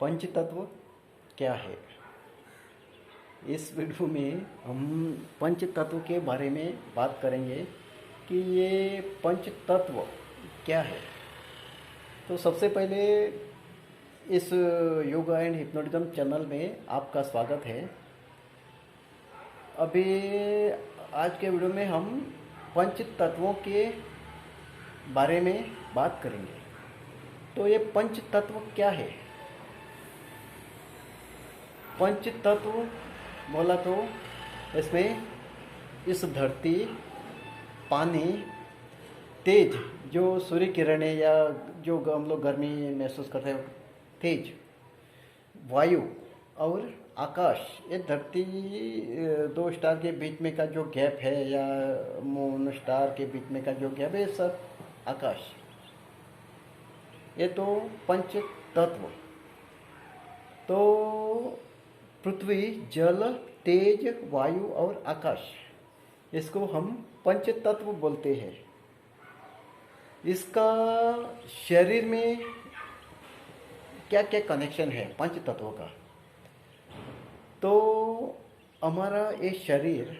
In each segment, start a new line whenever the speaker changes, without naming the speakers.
पंच तत्व क्या है। इस वीडियो में हम पंच तत्व के बारे में बात करेंगे कि ये पंच तत्व क्या है। तो सबसे पहले इस योगा एंड हिप्नोटिज्म चैनल में आपका स्वागत है। अभी आज के वीडियो में हम पंच तत्वों के बारे में बात करेंगे। तो ये पंच तत्व क्या है। पंच तत्व बोला तो इसमें इस धरती, पानी, तेज जो सूर्य किरणें या जो हम लोग गर्मी महसूस करते हैं तेज, वायु और आकाश। ये धरती दो स्टार के बीच में का जो गैप है या मून स्टार के बीच में का जो गैप है, सब आकाश। ये तो पंच तत्व। तो पृथ्वी, जल, तेज, वायु और आकाश, इसको हम पंच तत्व बोलते हैं। इसका शरीर में क्या क्या कनेक्शन है पंच तत्वों का। तो हमारा ये शरीर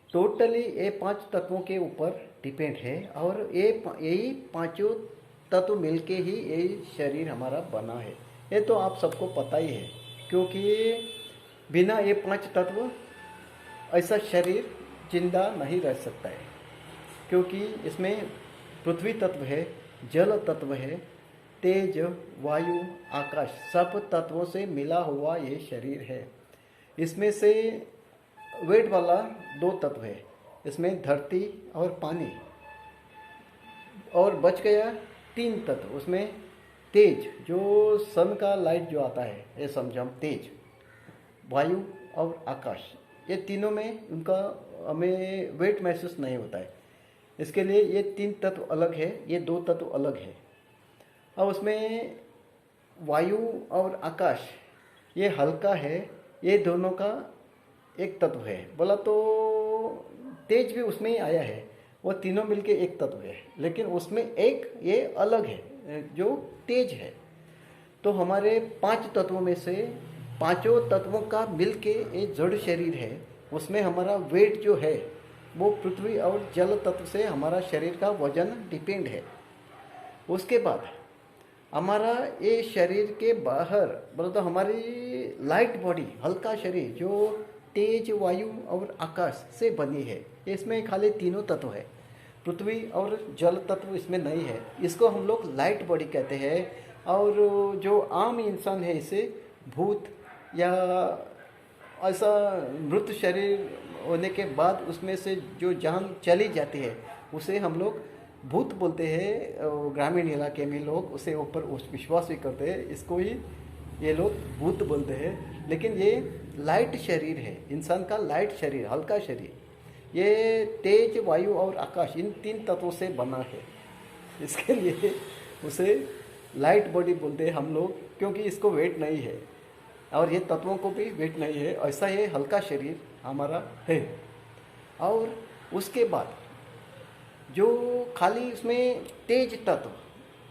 टोटली ये पांच तत्वों के ऊपर डिपेंड है और यही पांचों तत्व मिलके ही यही शरीर हमारा बना है। ये तो आप सबको पता ही है, क्योंकि बिना ये पांच तत्व ऐसा शरीर जिंदा नहीं रह सकता है। क्योंकि इसमें पृथ्वी तत्व है, जल तत्व है, तेज, वायु, आकाश, सब तत्वों से मिला हुआ ये शरीर है। इसमें से वेट वाला दो तत्व है, इसमें धरती और पानी, और बच गया तीन तत्व। उसमें तेज जो सन का लाइट जो आता है, ये समझो हम तेज, वायु और आकाश, ये तीनों में उनका हमें वेट महसूस नहीं होता है। इसके लिए ये तीन तत्व अलग है, ये दो तत्व अलग है। और उसमें वायु और आकाश ये हल्का है, ये दोनों का एक तत्व है। बोला तो तेज भी उसमें ही आया है, वो तीनों मिलके एक तत्व है, लेकिन उसमें एक ये अलग है जो तेज है। तो हमारे पांच तत्वों में से पांचों तत्वों का मिलके एक जड़ शरीर है। उसमें हमारा वेट जो है वो पृथ्वी और जल तत्व से हमारा शरीर का वजन डिपेंड है। उसके बाद हमारा ये शरीर के बाहर बोलो तो हमारी लाइट बॉडी, हल्का शरीर जो तेज, वायु और आकाश से बनी है। इसमें खाली तीनों तत्व है, पृथ्वी और जल तत्व इसमें नहीं है। इसको हम लोग लाइट बॉडी कहते हैं। और जो आम इंसान है इसे भूत या ऐसा मृत शरीर होने के बाद उसमें से जो जान चली जाती है उसे हम लोग भूत बोलते हैं। ग्रामीण इलाके में लोग उसे ऊपर विश्वास भी करते हैं, इसको ही ये लोग भूत बोलते हैं। लेकिन ये लाइट शरीर है, इंसान का लाइट शरीर, हल्का शरीर। ये तेज, वायु और आकाश इन तीन तत्वों से बना है। इसके लिए उसे लाइट बॉडी बोलते हैं हम लोग, क्योंकि इसको वेट नहीं है और ये तत्वों को भी वेट नहीं है। ऐसा ये हल्का शरीर हमारा है। और उसके बाद जो खाली इसमें तेज तत्व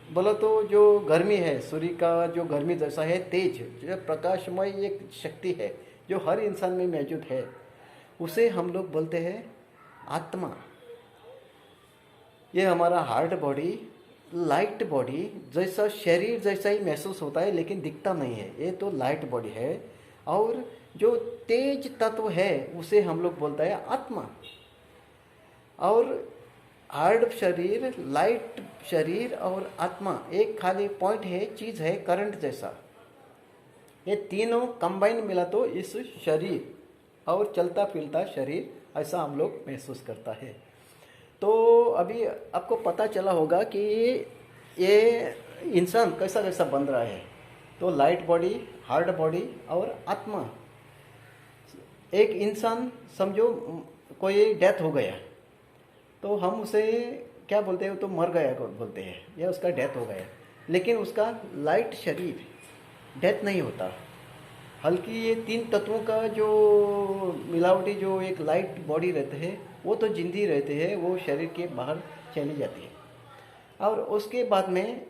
बोलो तो जो गर्मी है, सूर्य का जो गर्मी जैसा है तेज, जो प्रकाशमय एक शक्ति है जो हर इंसान में मौजूद है, उसे हम लोग बोलते हैं आत्मा। ये हमारा हार्ड बॉडी, लाइट बॉडी जैसा शरीर जैसा ही महसूस होता है, लेकिन दिखता नहीं है, ये तो लाइट बॉडी है। और जो तेज तत्व है उसे हम लोग बोलते हैं आत्मा। और हार्ड शरीर, लाइट शरीर और आत्मा एक खाली पॉइंट है, चीज़ है, करंट जैसा। ये तीनों कंबाइन मिला तो इस शरीर और चलता फिरता शरीर ऐसा हम लोग महसूस करता है। तो अभी आपको पता चला होगा कि ये इंसान कैसा कैसा बन रहा है। तो लाइट बॉडी, हार्ड बॉडी और आत्मा। एक इंसान समझो कोई डेथ हो गया तो हम उसे क्या बोलते हैं, तो मर गया बोलते हैं या उसका डेथ हो गया। लेकिन उसका लाइट शरीर डेथ नहीं होता। हल्की ये तीन तत्वों का जो मिलावटी जो एक लाइट बॉडी रहते हैं वो तो जिंदी रहते हैं, वो शरीर के बाहर चली जाती है। और उसके बाद में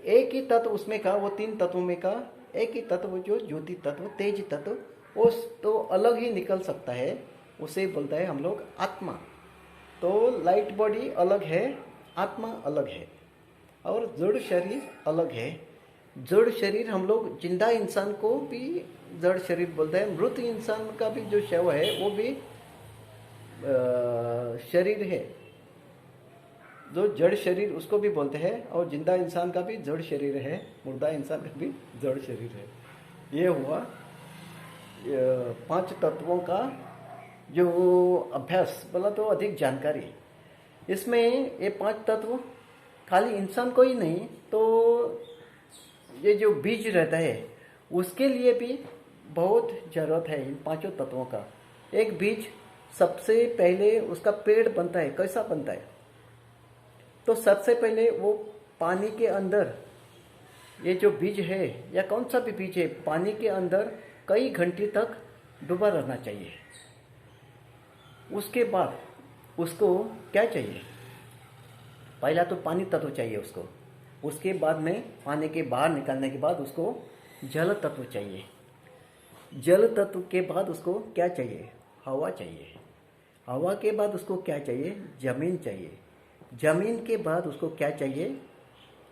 एक ही तत्व उसमें का, वो 3 तत्वों में का एक ही तत्व जो ज्योति तत्व, तेज तत्व, वो तो अलग ही निकल सकता है, उसे बोलता है हम लोग आत्मा। तो लाइट बॉडी अलग है, आत्मा अलग है, और जड़ शरीर अलग है। जड़ शरीर हम लोग जिंदा इंसान को भी जड़ शरीर बोलते हैं, मृत इंसान का भी जो शव है वो भी शरीर है, जो जड़ शरीर उसको भी बोलते हैं, और जिंदा इंसान का भी जड़ शरीर है, मुर्दा इंसान का भी जड़ शरीर है। ये हुआ 5 तत्वों का जो अभ्यास बोला तो अधिक जानकारी। इसमें ये 5 तत्व खाली इंसान को ही नहीं, तो ये जो बीज रहता है उसके लिए भी बहुत ज़रूरत है इन 5 तत्वों का। एक बीज सबसे पहले उसका पेड़ बनता है, कैसा बनता है? तो सबसे पहले वो पानी के अंदर, ये जो बीज है या कौन सा भी बीज है, पानी के अंदर कई घंटे तक डूबा रहना चाहिए। उसके बाद उसको क्या चाहिए? पहला तो पानी तत्व चाहिए उसको, उसके बाद में पानी के बाहर निकलने के बाद उसको जल तत्व चाहिए। जल तत्व के बाद उसको क्या चाहिए? हवा चाहिए। हवा के बाद उसको क्या चाहिए? जमीन चाहिए। जमीन के बाद उसको क्या चाहिए?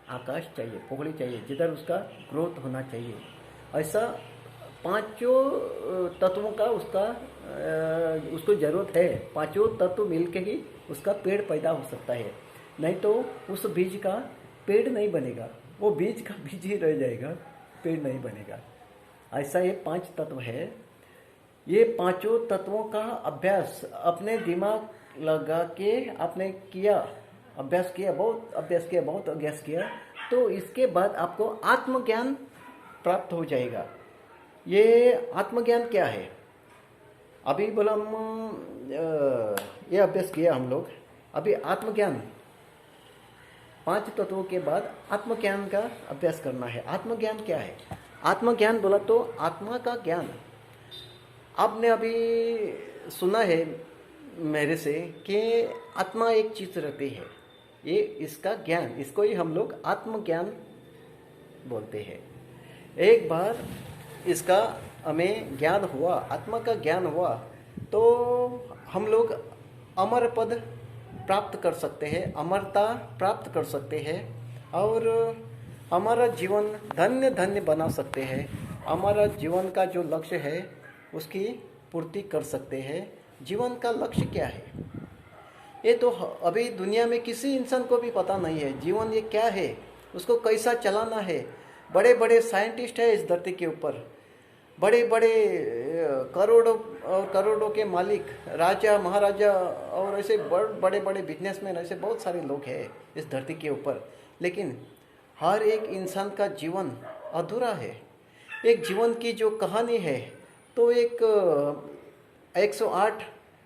आकाश चाहिए, पोखड़ी चाहिए, जिधर उसका ग्रोथ होना चाहिए। ऐसा 5 तत्वों का उसको जरूरत है। 5 तत्व मिलके ही उसका पेड़ पैदा हो सकता है, नहीं तो उस बीज का पेड़ नहीं बनेगा, वो बीज का बीज ही रह जाएगा, पेड़ नहीं बनेगा। ऐसा ये 5 तत्व है। ये 5 तत्वों का अभ्यास अपने दिमाग लगा के आपने किया, अभ्यास किया, बहुत अभ्यास किया, बहुत अभ्यास किया, तो इसके बाद आपको आत्मज्ञान प्राप्त हो जाएगा। ये आत्मज्ञान क्या है? अभी बोला ये अभ्यास किया हम लोग, अभी आत्मज्ञान 5 तत्वों के बाद आत्मज्ञान का अभ्यास करना है। आत्मज्ञान क्या है? आत्मज्ञान बोला तो आत्मा का ज्ञान। आपने अभी सुना है मेरे से कि आत्मा एक चीज रहती है, ये इसका ज्ञान, इसको ही हम लोग आत्मज्ञान बोलते हैं। एक बार इसका हमें ज्ञान हुआ, आत्मा का ज्ञान हुआ, तो हम लोग अमर पद प्राप्त कर सकते हैं, अमरता प्राप्त कर सकते हैं, और हमारा जीवन धन्य धन्य बना सकते हैं। हमारा जीवन का जो लक्ष्य है उसकी पूर्ति कर सकते हैं। जीवन का लक्ष्य क्या है? ये तो अभी दुनिया में किसी इंसान को भी पता नहीं है जीवन ये क्या है, उसको कैसा चलाना है। बड़े बड़े साइंटिस्ट हैं इस धरती के ऊपर, बड़े बड़े करोड़ों और करोड़ों के मालिक, राजा महाराजा, और ऐसे बड़े बड़े बिजनेसमैन, ऐसे बहुत सारे लोग हैं इस धरती के ऊपर, लेकिन हर एक इंसान का जीवन अधूरा है। एक जीवन की जो कहानी है, तो एक 108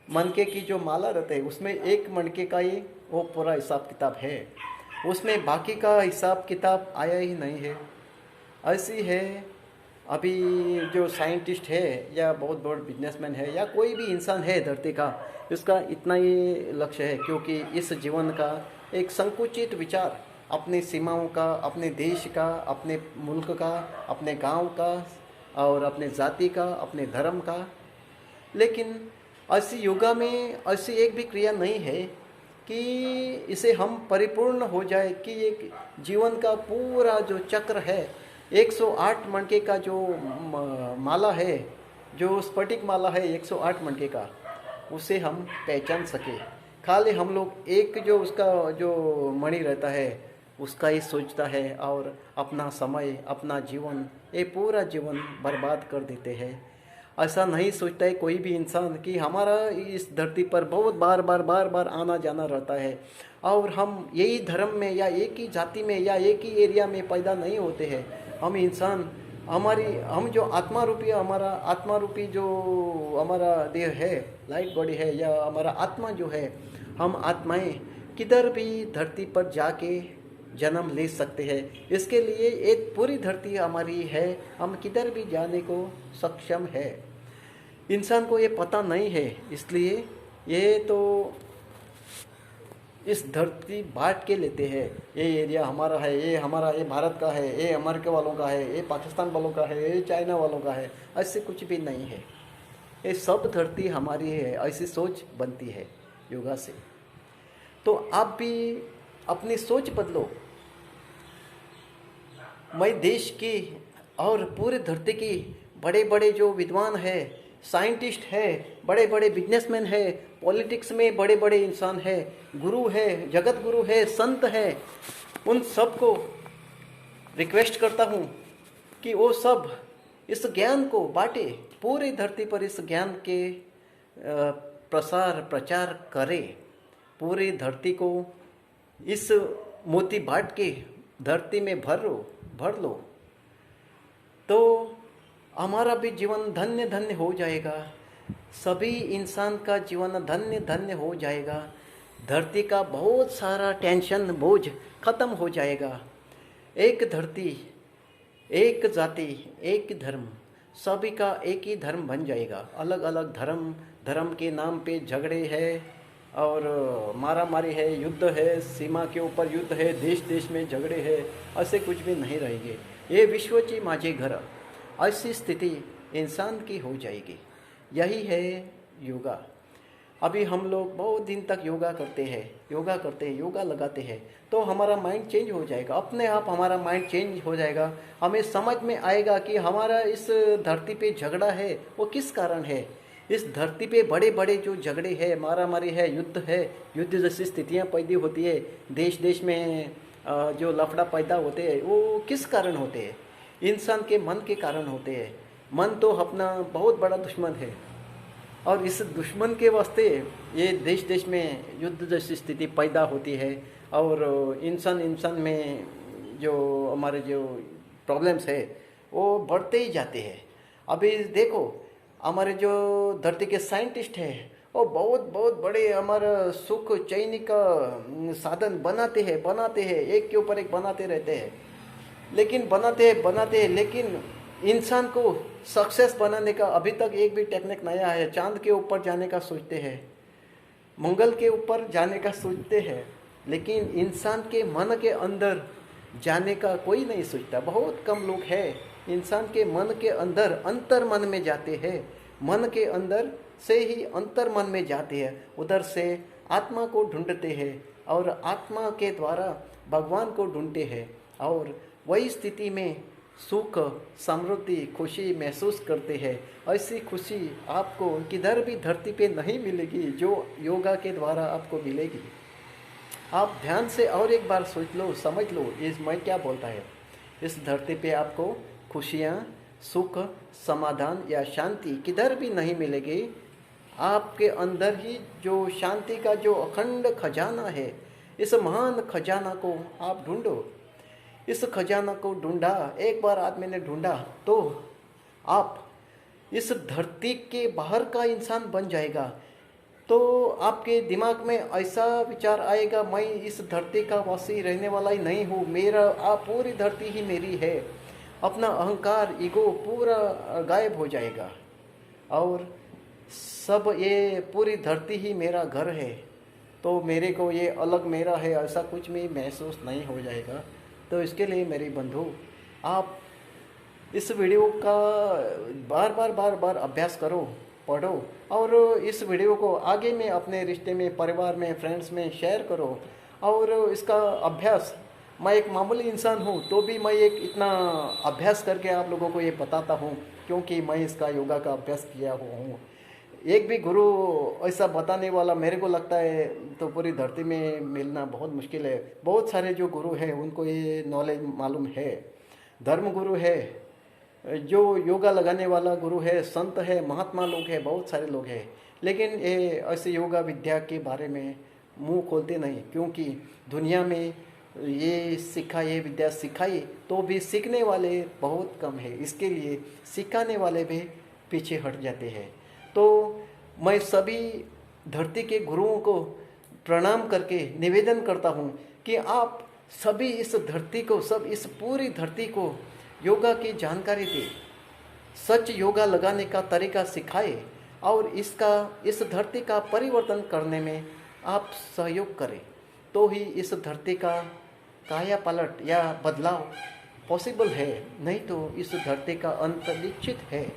मनके की जो माला रहते है, उसमें एक मनके का ही वो पूरा हिसाब किताब है, उसमें बाकी का हिसाब किताब आया ही नहीं है। ऐसी है अभी जो साइंटिस्ट है या बहुत बड़ा बिजनेसमैन है या कोई भी इंसान है धरती का, इसका इतना ही लक्ष्य है, क्योंकि इस जीवन का एक संकुचित विचार अपनी सीमाओं का, अपने देश का, अपने मुल्क का, अपने गांव का, और अपने जाति का, अपने धर्म का। लेकिन ऐसी योगा में ऐसी एक भी क्रिया नहीं है कि इसे हम परिपूर्ण हो जाए, कि एक जीवन का पूरा जो चक्र है, 108 मणके का जो माला है, जो स्फटिक माला है 108 मणके का, उसे हम पहचान सके। खाली हम लोग एक जो उसका जो मणि रहता है उसका ही सोचता है, और अपना समय, अपना जीवन, ये पूरा जीवन बर्बाद कर देते हैं। ऐसा नहीं सोचता है कोई भी इंसान कि हमारा इस धरती पर बहुत बार बार आना जाना रहता है, और हम यही धर्म में या एक ही जाति में या एक ही एरिया में पैदा नहीं होते हैं। हम इंसान, हम जो आत्मा रूपी, हमारा आत्मा रूपी जो हमारा देह है, लाइट बॉडी है, या हमारा आत्मा जो है, हम आत्माएं किधर भी धरती पर जाके जन्म ले सकते हैं। इसके लिए एक पूरी धरती हमारी है, हम किधर भी जाने को सक्षम है। इंसान को ये पता नहीं है, इसलिए ये तो इस धरती बांट के लेते हैं, ये एरिया हमारा है, ये हमारा, ये भारत का है, ये अमेरिका वालों का है, ये पाकिस्तान वालों का है, ये चाइना वालों का है, ऐसे कुछ भी नहीं है। ये सब धरती हमारी है, ऐसी सोच बनती है योगा से। तो आप भी अपनी सोच बदलो। मैं देश की और पूरे धरती की बड़े बड़े जो विद्वान है, साइंटिस्ट है, बड़े बड़े बिजनेसमैन है, पॉलिटिक्स में बड़े बड़े इंसान है, गुरु है, जगत गुरु है, संत है, उन सब को रिक्वेस्ट करता हूँ कि वो सब इस ज्ञान को बांटे, पूरी धरती पर इस ज्ञान के प्रचार करे। पूरी धरती को इस मोती बांट के धरती में भर लो, तो हमारा भी जीवन धन्य धन्य हो जाएगा, सभी इंसान का जीवन धन्य धन्य हो जाएगा। धरती का बहुत सारा टेंशन बोझ खत्म हो जाएगा। एक धरती, एक जाति, एक धर्म, सभी का एक ही धर्म बन जाएगा। अलग अलग धर्म के नाम पे झगड़े हैं और मारा मारी है, युद्ध है, सीमा के ऊपर युद्ध है, देश देश में झगड़े हैं, ऐसे कुछ भी नहीं रहेंगे। ये विश्वची माझे घर, ऐसी स्थिति इंसान की हो जाएगी। यही है योगा। अभी हम लोग बहुत दिन तक योगा करते हैं, योगा लगाते हैं, तो हमारा माइंड चेंज हो जाएगा, अपने आप हमारा माइंड चेंज हो जाएगा। हमें समझ में आएगा कि हमारा इस धरती पे झगड़ा है वो किस कारण है। इस धरती पे बड़े बड़े जो झगड़े हैं, मारा मारी है, युद्ध जैसी स्थितियाँ पैदा होती है, देश देश में जो लफड़ा पैदा होते हैं, वो किस कारण होते हैं? इंसान के मन के कारण होते हैं। मन तो अपना बहुत बड़ा दुश्मन है, और इस दुश्मन के वास्ते ये देश देश में युद्ध जैसी स्थिति पैदा होती है, और इंसान में जो हमारे जो प्रॉब्लम्स है वो बढ़ते ही जाते हैं। अभी देखो, हमारे जो धरती के साइंटिस्ट हैं वो बहुत बड़े हमारा सुख चैन का साधन बनाते हैं, एक के ऊपर एक बनाते रहते हैं, लेकिन बनाते हैं, लेकिन इंसान को सक्सेस बनाने का अभी तक एक भी टेक्निक नहीं आया है। चांद के ऊपर जाने का सोचते हैं, मंगल के ऊपर जाने का सोचते हैं, लेकिन इंसान के मन के अंदर जाने का कोई नहीं सोचता। बहुत कम लोग हैं इंसान के मन के अंदर, अंतर मन में जाते हैं। मन के अंदर से ही अंतर मन में जाते हैं, उधर से आत्मा को ढूंढते हैं और आत्मा के द्वारा भगवान को ढूंढते हैं, और वही स्थिति में सुख, समृद्धि, खुशी महसूस करते हैं। ऐसी खुशी आपको किधर भी धरती पे नहीं मिलेगी जो योगा के द्वारा आपको मिलेगी। आप ध्यान से और एक बार सोच लो, समझ लो, इस मैं क्या बोलता है। इस धरती पे आपको खुशियाँ, सुख, समाधान या शांति किधर भी नहीं मिलेगी। आपके अंदर ही जो शांति का जो अखंड खजाना है, इस महान खजाना को आप ढूंढो। इस खजाना को ढूंढा, एक बार आदमी ने ढूंढा तो आप इस धरती के बाहर का इंसान बन जाएगा। तो आपके दिमाग में ऐसा विचार आएगा, मैं इस धरती का वासी रहने वाला ही नहीं हूँ, पूरी धरती ही मेरी है। अपना अहंकार, ईगो पूरा गायब हो जाएगा, और सब ये पूरी धरती ही मेरा घर है, तो मेरे को ये अलग मेरा है ऐसा कुछ भी महसूस नहीं हो जाएगा। तो इसके लिए मेरे बंधु, आप इस वीडियो का बार बार अभ्यास करो, पढ़ो, और इस वीडियो को आगे में अपने रिश्ते में, परिवार में, फ्रेंड्स में शेयर करो। और इसका अभ्यास, मैं एक मामूली इंसान हूँ तो भी मैं एक इतना अभ्यास करके आप लोगों को ये बताता हूँ, क्योंकि मैं इसका योगा का अभ्यास किया हुआ हूँ। एक भी गुरु ऐसा बताने वाला मेरे को लगता है तो पूरी धरती में मिलना बहुत मुश्किल है। बहुत सारे जो गुरु हैं उनको ये नॉलेज मालूम है, धर्म गुरु है, जो योगा लगाने वाला गुरु है, संत है, महात्मा लोग हैं, बहुत सारे लोग हैं, लेकिन ये ऐसे योगा विद्या के बारे में मुंह खोलते नहीं, क्योंकि दुनिया में ये विद्या सिखाई तो भी सीखने वाले बहुत कम है, इसके लिए सिखाने वाले भी पीछे हट जाते हैं। तो मैं सभी धरती के गुरुओं को प्रणाम करके निवेदन करता हूँ कि आप सभी इस धरती को, इस पूरी धरती को योगा की जानकारी दें, सच योगा लगाने का तरीका सिखाए, और इस धरती का परिवर्तन करने में आप सहयोग करें। तो ही इस धरती का काया पलट या बदलाव पॉसिबल है, नहीं तो इस धरती का अंत निश्चित है।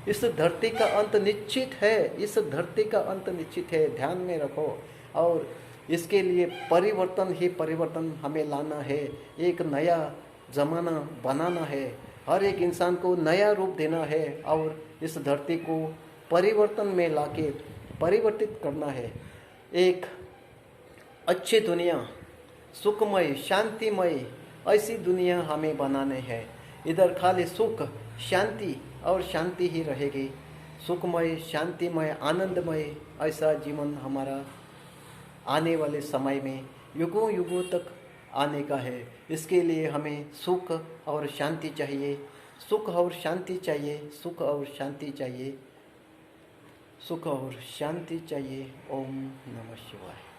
इस धरती का अंत निश्चित है, इस धरती का अंत निश्चित है, ध्यान में रखो। और इसके लिए परिवर्तन ही परिवर्तन हमें लाना है, एक नया ज़माना बनाना है, हर एक इंसान को नया रूप देना है और इस धरती को परिवर्तन में लाके परिवर्तित करना है। एक अच्छी दुनिया, सुखमय, शांतिमय ऐसी दुनिया हमें बनाने हैं। इधर खाली सुख, शांति और शांति ही रहेगी। सुखमय, शांतिमय, आनंदमय ऐसा जीवन हमारा आने वाले समय में युगों युगों तक आने का है। इसके लिए हमें सुख और शांति चाहिए, सुख और शांति चाहिए, सुख और शांति चाहिए, सुख और शांति चाहिए। ओम नमः शिवाय।